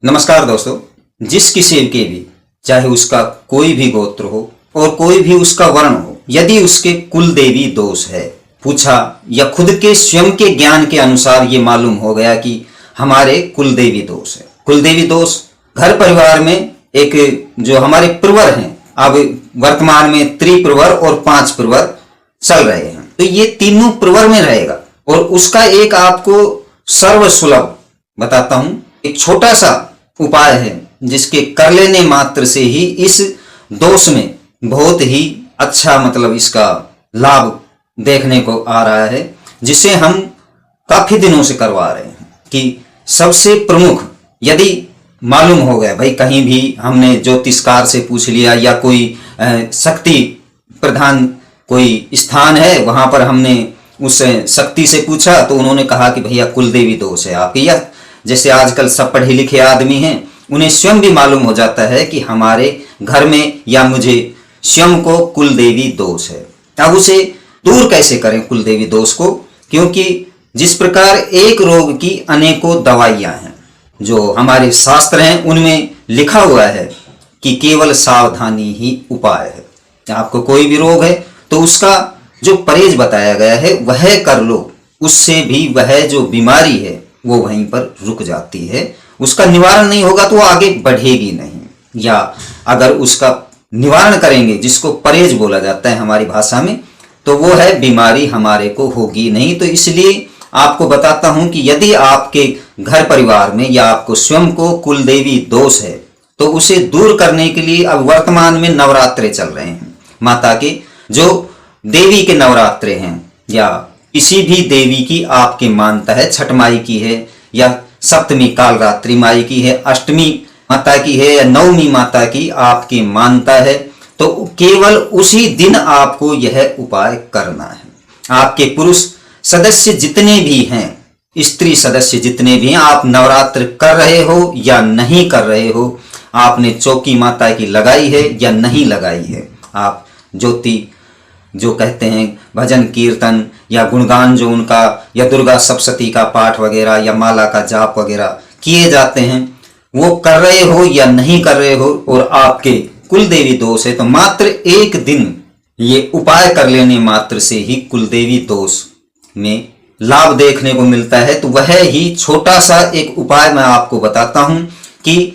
नमस्कार दोस्तों। जिस किसी के भी, चाहे उसका कोई भी गोत्र हो और कोई भी उसका वर्ण हो, यदि उसके कुल देवी दोष है, पूछा या खुद के स्वयं के ज्ञान के अनुसार ये मालूम हो गया कि हमारे कुल देवी दोष है। कुल देवी दोष घर परिवार में एक जो हमारे प्रवर हैं, अब वर्तमान में त्रिप्रवर और 5 प्रवर चल रहे हैं, तो ये तीनों प्रवर में रहेगा। और उसका एक आपको सर्वसुलभ बताता हूं, एक छोटा सा उपाय है जिसके कर लेने मात्र से ही इस दोष में बहुत ही अच्छा मतलब इसका लाभ देखने को आ रहा है, जिसे हम काफी दिनों से करवा रहे हैं। कि सबसे प्रमुख, यदि मालूम हो गया भाई, कहीं भी हमने ज्योतिषकार से पूछ लिया या कोई शक्ति प्रधान कोई स्थान है, वहां पर हमने उस शक्ति से पूछा तो उन्होंने कहा कि भैया कुल देवी दोष है आपके। या जैसे आजकल सब पढ़े लिखे आदमी हैं, उन्हें स्वयं भी मालूम हो जाता है कि हमारे घर में या मुझे स्वयं को कुल देवी दोष है। अब उसे दूर कैसे करें कुल देवी दोष को? क्योंकि जिस प्रकार एक रोग की अनेकों दवाइयां हैं, जो हमारे शास्त्र हैं उनमें लिखा हुआ है कि केवल सावधानी ही उपाय है। आपको कोई भी रोग है तो उसका जो परहेज बताया गया है वह कर लो, उससे भी वह जो बीमारी है वो वहीं पर रुक जाती है। उसका निवारण नहीं होगा तो वो आगे बढ़ेगी नहीं, या अगर उसका निवारण करेंगे, जिसको परहेज बोला जाता है हमारी भाषा में, तो वो है बीमारी हमारे को होगी नहीं। तो इसलिए आपको बताता हूं कि यदि आपके घर परिवार में या आपको स्वयं को कुल देवी दोष है तो उसे दूर करने के लिए अब वर्तमान में नवरात्रे चल रहे हैं। माता के जो देवी के नवरात्रे हैं, या किसी भी देवी की आपकी मानता है, छठ माई की है या सप्तमी कालरात्रि माई की है, अष्टमी माता की है या नवमी माता की आपकी मानता है, तो केवल उसी दिन आपको यह उपाय करना है। आपके पुरुष सदस्य जितने भी हैं, स्त्री सदस्य जितने भी हैं, आप नवरात्र कर रहे हो या नहीं कर रहे हो, आपने चौकी माता की लगाई है या नहीं लगाई है, आप ज्योति जो कहते हैं भजन कीर्तन या गुणगान जो उनका, या दुर्गा सप्तशती का पाठ वगैरह या माला का जाप वगैरह किए जाते हैं, वो कर रहे हो या नहीं कर रहे हो, और आपके कुल देवी दोष है, तो मात्र एक दिन ये उपाय कर लेने मात्र से ही कुल देवी दोष में लाभ देखने को मिलता है। तो वह ही छोटा सा एक उपाय मैं आपको बताता हूं कि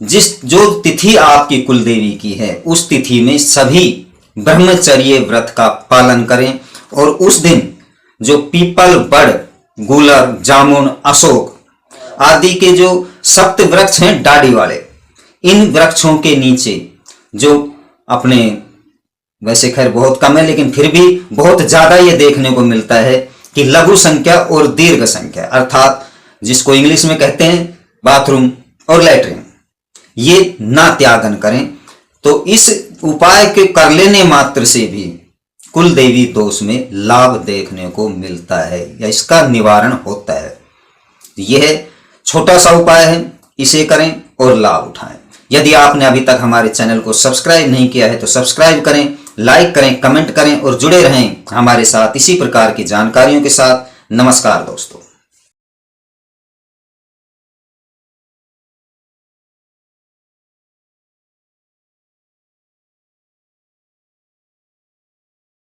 जो तिथि आपकी कुल देवी की है उस तिथि में सभी ब्रह्मचर्य व्रत का पालन करें, और उस दिन जो पीपल, बड़, गूलर, जामुन, अशोक आदि के जो सप्त वृक्ष हैं डाढ़ी वाले, इन वृक्षों के नीचे जो अपने, वैसे खैर बहुत कम है लेकिन फिर भी बहुत ज्यादा ये देखने को मिलता है कि लघु संख्या और दीर्घ संख्या, अर्थात जिसको इंग्लिश में कहते हैं बाथरूम और लैट्रिन, ये ना त्यागन करें। तो इस उपाय के कर लेने मात्र से भी कुल देवी दोष में लाभ देखने को मिलता है या इसका निवारण होता है। यह छोटा सा उपाय है, इसे करें और लाभ उठाएं। यदि आपने अभी तक हमारे चैनल को सब्सक्राइब नहीं किया है तो सब्सक्राइब करें, लाइक करें, कमेंट करें और जुड़े रहें हमारे साथ इसी प्रकार की जानकारियों के साथ। नमस्कार दोस्तों।